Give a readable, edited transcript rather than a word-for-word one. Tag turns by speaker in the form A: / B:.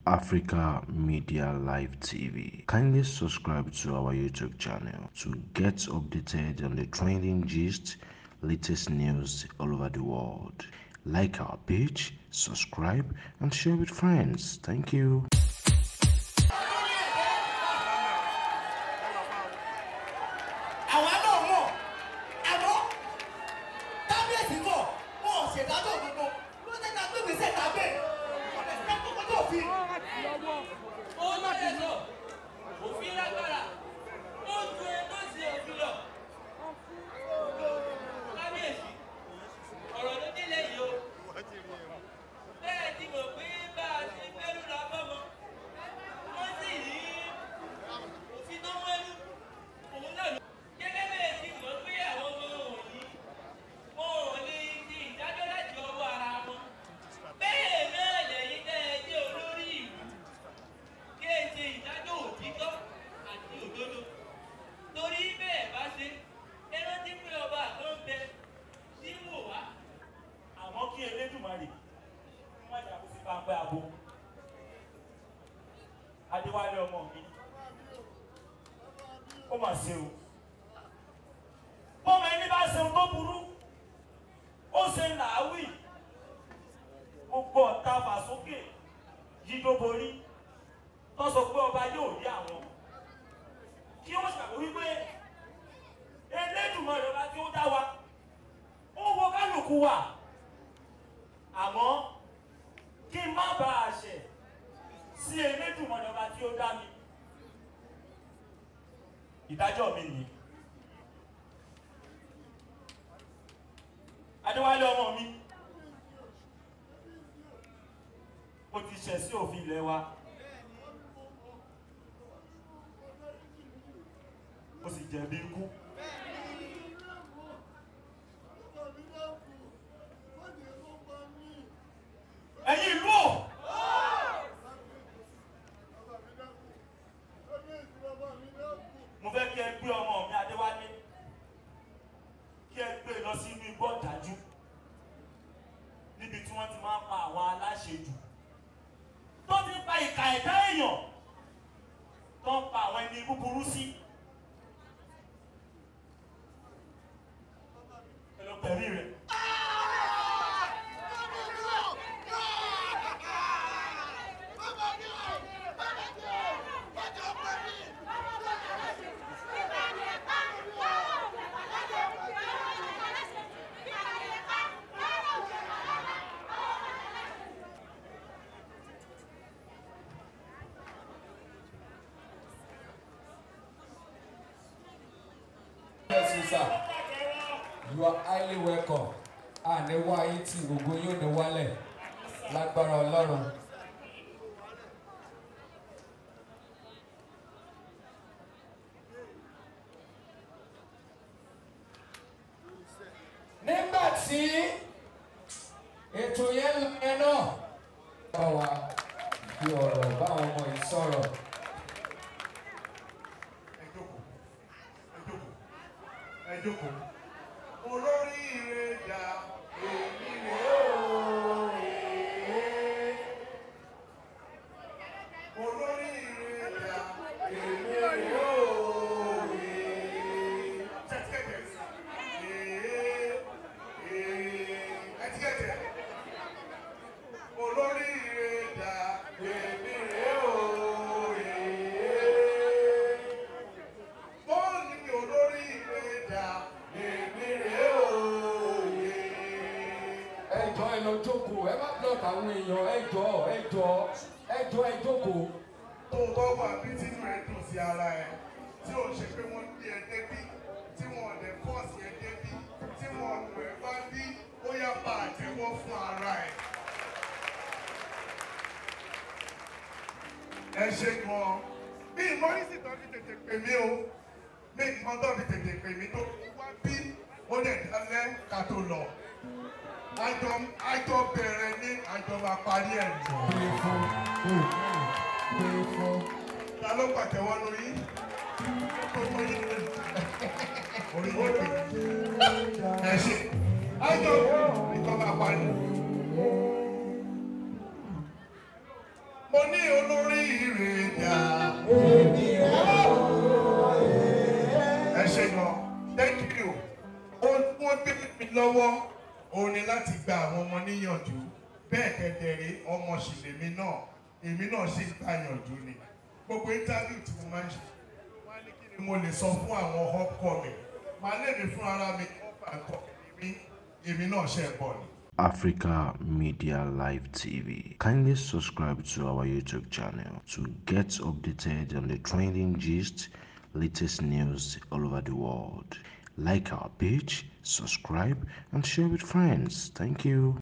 A: Africa Media Live TV. Kindly subscribe to our YouTube channel to get updated on the trending gist, latest news all over the world. Like our page, subscribe, and share with friends. Thank you.
B: Adéwálé ọmọ mi ó mà ṣe o bọ́mọ ẹni bá ṣe ohun tó burú ó ṣe làáwì gbogbo ọ̀tá fàsókè yídó borí tó sọ pé ọba yóò rí àwọn kí wọ́n ṣàkó wípé Elédùmarè ọba tí ó dá wa ó wo kálukú wa àmọ́ kí n má bàa ṣẹ̀ sí Elédùmarè ọba tí ó dá mi ìdájọ́ mi ni Adéwálé ọmọ mi mo ti ṣẹ̀ sí òfin ilẹ̀ wa mo sì jẹ̀bi ikú. Ẹ̀yin ìlú ò mo fẹ́ kí ẹ gbé ọmọ mi Adéwálé kí ẹ gbé lọ sí inú igbó ọ̀dájú níbi tí wọ́n ti máa ń pa àwọn aláṣejù tó ti pa ìkà ẹ̀dá èèyàn tó ń pa àwọn ẹni búburú sí. ẹ lọ pẹ̀lú rẹ̀.
C: Sir, you are highly welcome. Àní wá yín tí gbogbo yóò ní wálẹ̀ lágbára Ọlọ́run. Nígbà tí ètò yẹn lọ yẹn náà, bá wa fi ọ̀rọ̀ bá àwọn ọmọ yìí sọ̀rọ̀.
D: Ẹ jókòó. Olóríire dà èmi rè ó. Olóríire dà èmi rè ó. Ẹtíkẹ́tẹ̀. Olóríire dà èmi rè ó.
C: Ẹ lọ jókòó, ẹ má block àwọn èèyàn, ẹ jọ̀ọ́, ẹ jókòó.
D: Tó o bá wà bí tínú ẹ dùn sí ara ẹ, tí o ṣe pé wọ́n gbé ẹ débí, tí wọ́n lè pọ́ọ̀sì ẹ débí, tí wọ́n lò ẹ bá bí, ó yá bá àtẹ́wọ́ fún ara ẹ. Ẹ ṣe gan-an. Bí ìmọ̀rísì tó fi tètè pè mí o, bí ìmọ̀ tó fi tètè pè mí tó wá bí, ó lè dálẹ́ ká tó lọ. Àjọ bẹ̀rẹ̀ ní àjọ máa parí ẹ̀ jọ. Ta ló pàtẹ́wọ́ lórí? Orí yóò pè é ṣe. Àjọ ìjọ máa parí. Mo ní rẹ̀ dà. Ẹ ṣe gan, thank you. Wọ́n gbé mi lọ́wọ́ òun ni láti gba àwọn ọmọ níyànjú. Bẹ́ẹ̀ kẹ́dẹ̀rẹ́ ọmọ ṣìlèmí náà, èmi náà ṣe ń gbàyànjú ni. Gbogbo interview tí mo máa ń ṣe, wọ́n á ní kí ni mo lè sọ fún àwọn upcoming. Màá lè mi fún ara mi èmi náà ṣe ń bọ̀ ni.
A: Africa Media Live TV. Kindly subscribe to our YouTube channel to get updated on the trending gist, latest news all over the world. Like our page, subscribe, and share with friends. Thank you.